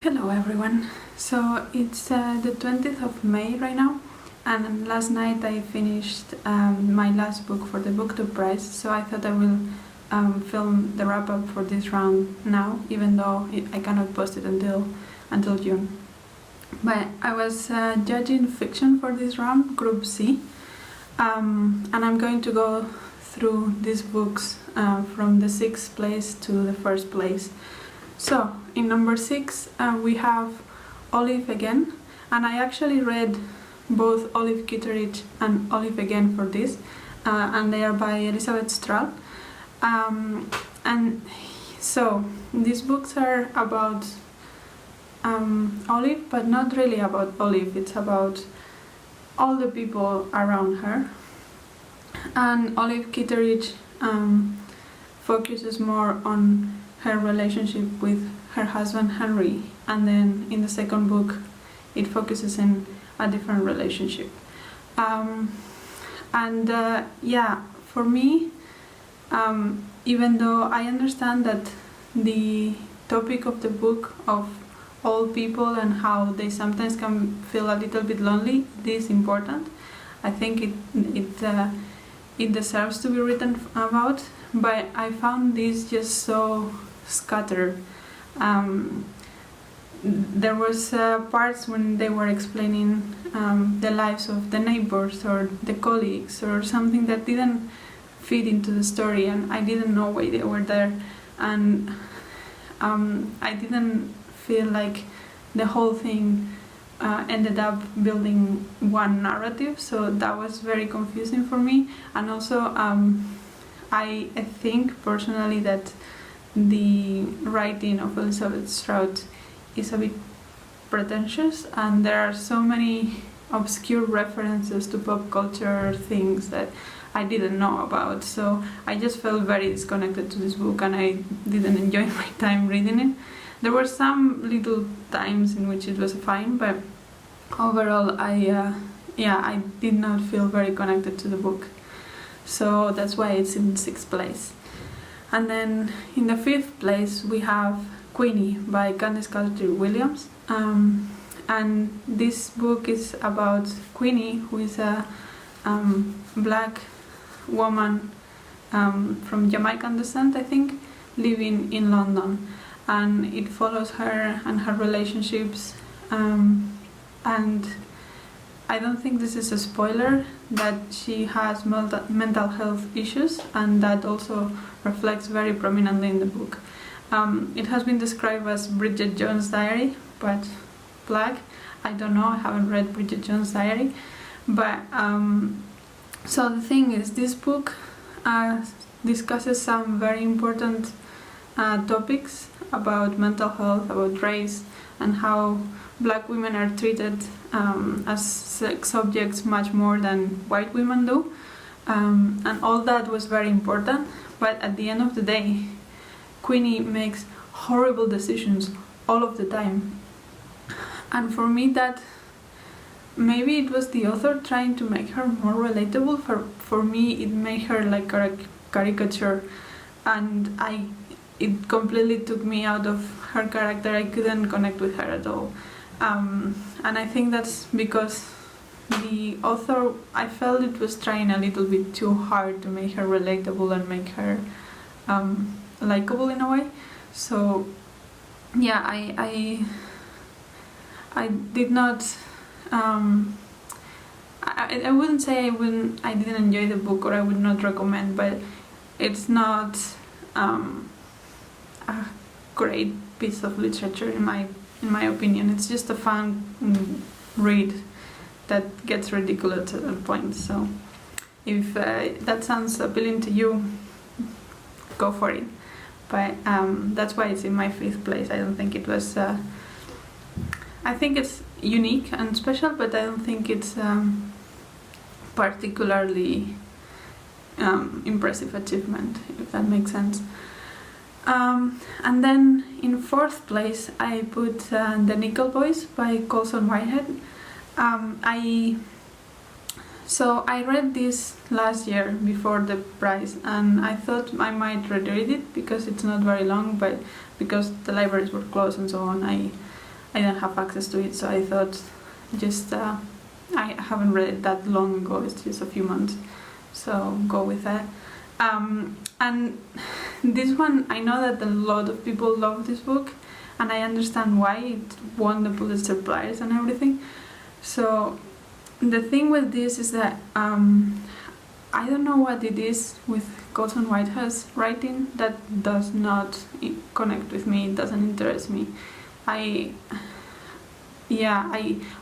Hello everyone. So it's the 20th of May right now, and last night I finished my last book for the Booktube prize, so I thought I will film the wrap-up for this round now, even though I cannot post it until June. But I was judging fiction for this round, Group C, and I'm going to go through these books from the 6th place to the 1st place. So, in number 6 we have Olive Again, and I actually read both Olive Kitteridge and Olive Again for this, and they are by Elizabeth Strout. And so, these books are about Olive, but not really about Olive, it's about all the people around her. And Olive Kitteridge focuses more on her relationship with her husband Henry, and then in the second book it focuses in a different relationship. Yeah, for me, even though I understand that the topic of the book of all people and how they sometimes can feel a little bit lonely, this is important. I think it deserves to be written about, but I found this just so scattered. There was parts when they were explaining the lives of the neighbors or the colleagues or something that didn't fit into the story, and I didn't know why they were there, and I didn't feel like the whole thing ended up building one narrative, so that was very confusing for me. And also I think personally that the writing of Elizabeth Strout is a bit pretentious, and there are so many obscure references to pop culture things that I didn't know about, so I just felt very disconnected to this book and I didn't enjoy my time reading it. There were some little times in which it was fine, but overall I did not feel very connected to the book, so that's why it's in 6th place. And then in the 5th place we have Queenie by Candice Carty-Williams, and this book is about Queenie, who is a black woman from Jamaican descent, I think, living in London, and it follows her and her relationships, and I don't think this is a spoiler that she has mental health issues, and that also reflects very prominently in the book. It has been described as Bridget Jones' diary, but black. I don't know, I haven't read Bridget Jones' diary, but so the thing is, this book discusses some very important topics about mental health, about race, and how black women are treated as sex objects much more than white women do, and all that was very important. But at the end of the day, Queenie makes horrible decisions all of the time, and for me that maybe it was the author trying to make her more relatable. For me it made her like a caricature, and it completely took me out of her character. I couldn't connect with her at all, and I think that's because the author, I felt it was trying a little bit too hard to make her relatable and make her likable in a way. So yeah, I did not I wouldn't say I didn't enjoy the book or I would not recommend, but it's not a great piece of literature in my opinion. It's just a fun read that gets ridiculous at a point. So if that sounds appealing to you, go for it. But that's why it's in my 5th place. I don't think it was I think it's unique and special, but I don't think it's particularly impressive achievement, if that makes sense. And then in 4th place I put The Nickel Boys by Colson, Whitehead. So I read this last year before the prize, and I thought I might reread it because it's not very long, but because the libraries were closed and so on, I didn't have access to it, so I thought just I haven't read it that long ago, it's just a few months, so go with that. And this one, I know that a lot of people love this book, and I understand why. It won the Pulitzer Prize and everything. So the thing with this is that I don't know what it is with Colson Whitehead's writing that does not connect with me, it doesn't interest me.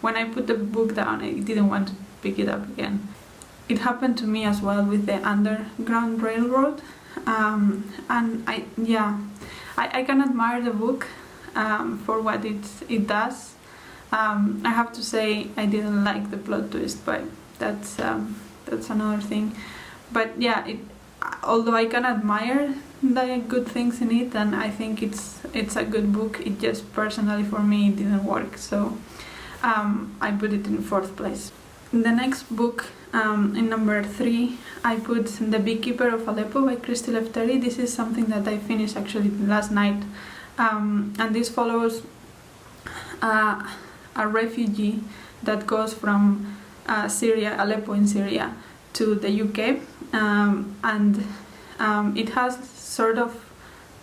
When I put the book down, I didn't want to pick it up again. It happened to me as well with the Underground Railroad, and I can admire the book for what it does. I have to say I didn't like the plot twist, but that's another thing. But yeah, although I can admire the good things in it, and I think it's a good book, it just personally for me it didn't work, so I put it in 4th place. The next book, in number 3, I put The Beekeeper of Aleppo by Christy Lefteri. This is something that I finished actually last night, and this follows a refugee that goes from Syria, Aleppo in Syria, to the UK, and it has sort of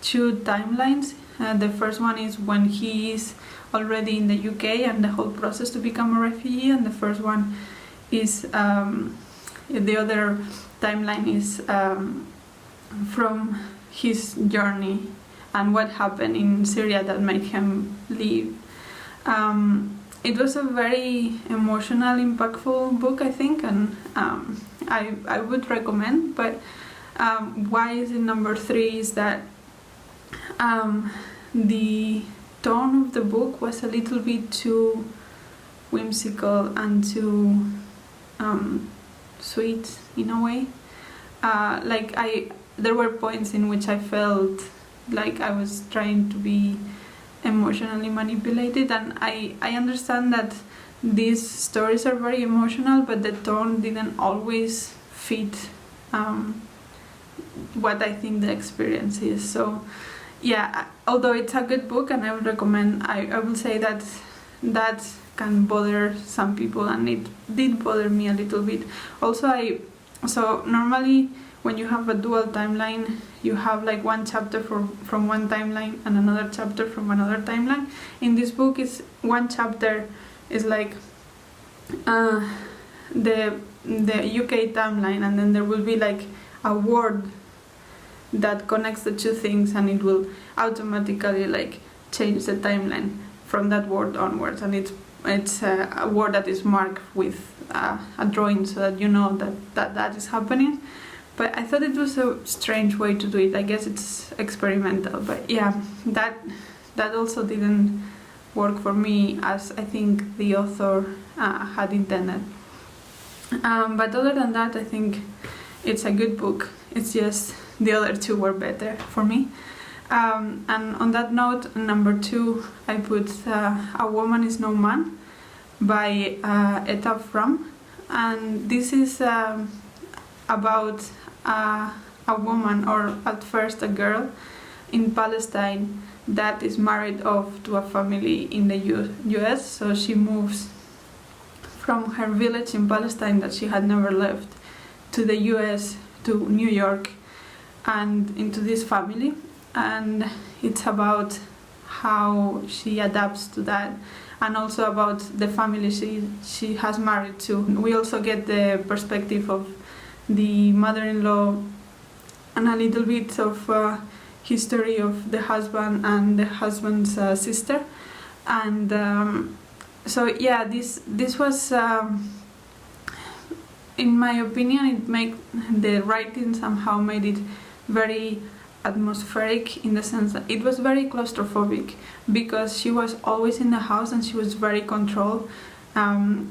2 timelines. The first one is when he is already in the UK and the whole process to become a refugee, and the first one is the other timeline is from his journey and what happened in Syria that made him leave. It was a very emotional, impactful book, I think, and I would recommend, but why is it number 3 is that the tone of the book was a little bit too whimsical and too sweet in a way. There were points in which I felt like I was trying to be emotionally manipulated, and I understand that these stories are very emotional, but the tone didn't always fit what I think the experience is. So yeah, although it's a good book and I would recommend, I will say that can bother some people, and it did bother me a little bit. Also, so normally when you have a dual timeline, you have like one chapter from one timeline and another chapter from another timeline. In this book, is one chapter is like the UK timeline, and then there will be like a word that connects the 2 things, and it will automatically like change the timeline from that word onwards, and it's a word that is marked with a drawing so that you know that is happening. But I thought it was a strange way to do it. I guess it's experimental, but yeah, that also didn't work for me as I think the author had intended. But other than that, I think it's a good book. It's just the other 2 were better for me. And on that note, number 2, I put A Woman is No Man by Etaf Rum. And this is about a woman, or at first a girl, in Palestine that is married off to a family in the US. So she moves from her village in Palestine that she had never left to the US, to New York, and into this family. And it's about how she adapts to that, and also about the family she has married to. We also get the perspective of the mother-in-law and a little bit of history of the husband and the husband's sister. And so yeah, this was in my opinion, the writing somehow made it very atmospheric, in the sense that it was very claustrophobic, because she was always in the house and she was very controlled, and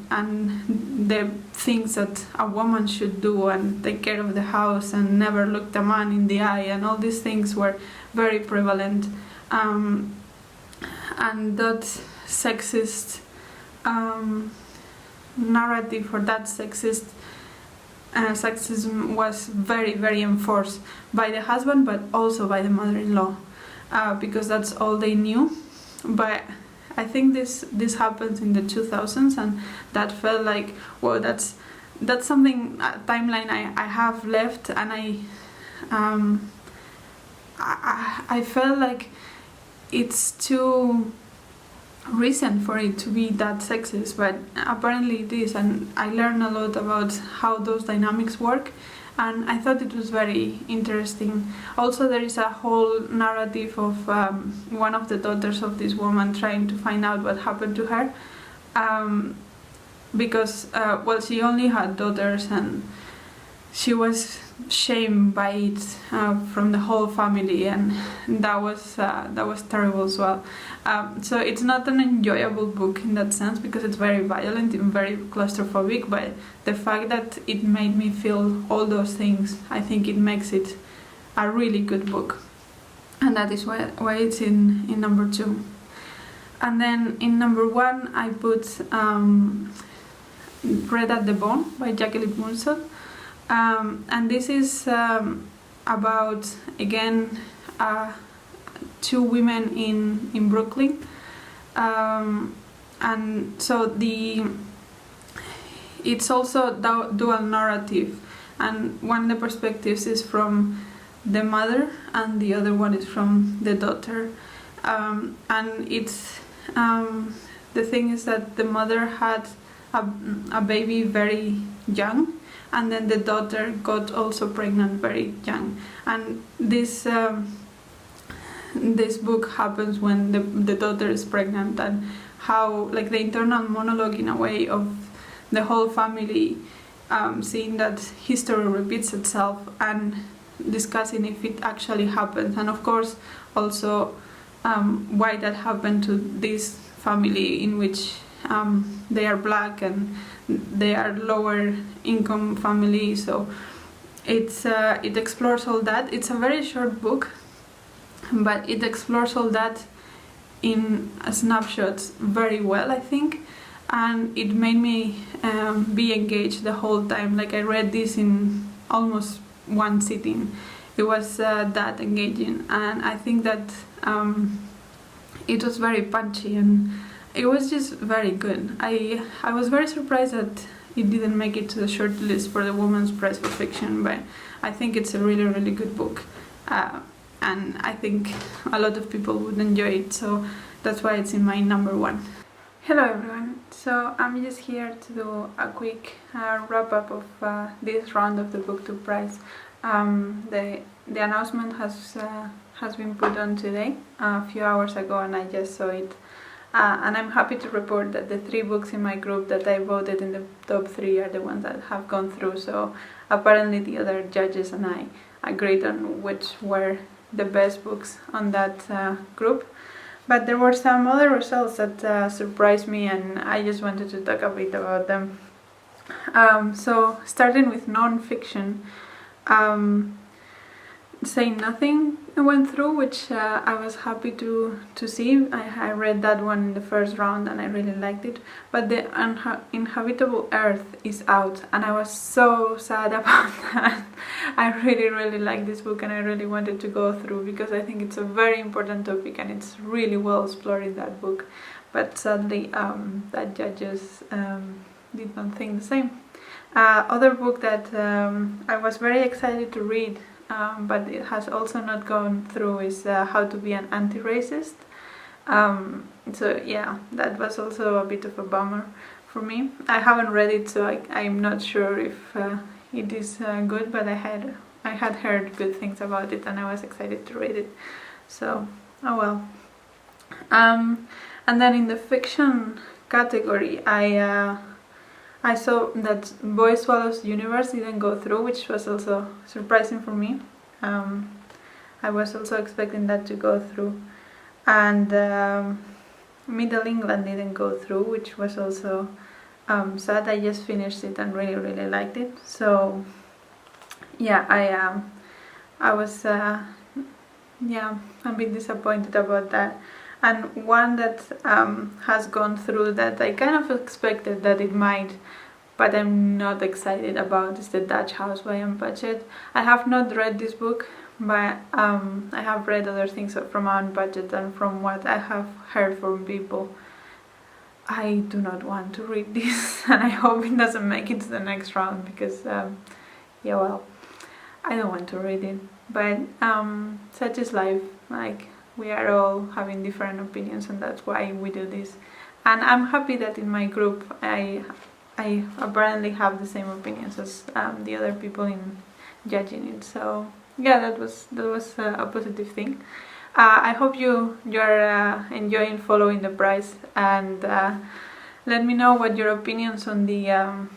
the things that a woman should do and take care of the house and never look the man in the eye, and all these things were very prevalent, and that sexist narrative, or that sexism was very, very enforced by the husband, but also by the mother-in-law, because that's all they knew. But I think this happens in the 2000s, and that felt like, well, that's something, a timeline I have left, and I felt like it's too recent for it to be that sexist, but apparently it is, and I learned a lot about how those dynamics work, and I thought it was very interesting. Also, there is a whole narrative of one of the daughters of this woman trying to find out what happened to her, because well, she only had daughters, and she was shamed by it from the whole family, and that was terrible as well. So it's not an enjoyable book in that sense, because it's very violent and very claustrophobic, but the fact that it made me feel all those things, I think it makes it a really good book, and that is why it's in number 2. And then in number 1 I put Red at the Bone by Jacqueline Woodson. And this is about, again, 2 women in Brooklyn, and so it's also dual narrative, and one of the perspectives is from the mother and the other one is from the daughter, and it's the thing is that the mother had a baby very young, and then the daughter got also pregnant very young, and this book happens when the daughter is pregnant, and how, like, the internal monologue in a way of the whole family, seeing that history repeats itself and discussing if it actually happens, and of course also why that happened to this family in which they are black and they are lower income family. So it explores all that. It's a very short book, but it explores all that in snapshots very well, I think, and it made me be engaged the whole time. Like, I read this in almost one sitting. It was that engaging, and I think that it was very punchy, and it was just very good. I was very surprised that it didn't make it to the short list for the Women's Prize for Fiction, but I think it's a really, really good book, and I think a lot of people would enjoy it, so that's why it's in my number 1. Hello everyone, so I'm just here to do a quick wrap up of this round of the Booktube Prize. The announcement has been put on today, a few hours ago, and I just saw it. And I'm happy to report that the 3 books in my group that I voted in the top 3 are the ones that have gone through. So apparently the other judges and I agreed on which were the best books on that group. But there were some other results that surprised me, and I just wanted to talk a bit about them. So starting with non-fiction, Say Nothing went through, which I was happy to see. I read that one in the first round and I really liked it, but The Inhabitable Earth is out, and I was so sad about that. I really liked this book and I really wanted to go through, because I think it's a very important topic and it's really well explored in that book, but sadly that judges did not think the same. Other book that I was very excited to read, but it has also not gone through, is How to Be an Anti-Racist. So yeah, that was also a bit of a bummer for me. I haven't read it, so I'm not sure if it is good, but I had heard good things about it and I was excited to read it. So, oh well. And then in the fiction category, I saw that Boy Swallows Universe didn't go through, which was also surprising for me. I was also expecting that to go through. And Middle England didn't go through, which was also sad. I just finished it and really liked it. So yeah, I was a bit disappointed about that. And one that has gone through that I kind of expected that it might, but I'm not excited about, is The Dutch House by Anne Patchett. I have not read this book, but I have read other things from Anne Patchett and from what I have heard from people. I do not want to read this, and I hope it doesn't make it to the next round, because yeah, well, I don't want to read it. But such is life. Like, we are all having different opinions, and that's why we do this. And I'm happy that in my group I apparently have the same opinions as the other people in judging it. So yeah, that was a positive thing. I hope you're enjoying following the prize, and let me know what your opinions on the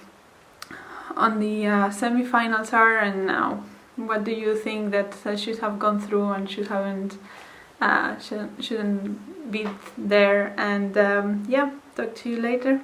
semi-finals are, and what do you think that should have gone through and shouldn't be there. And yeah, talk to you later.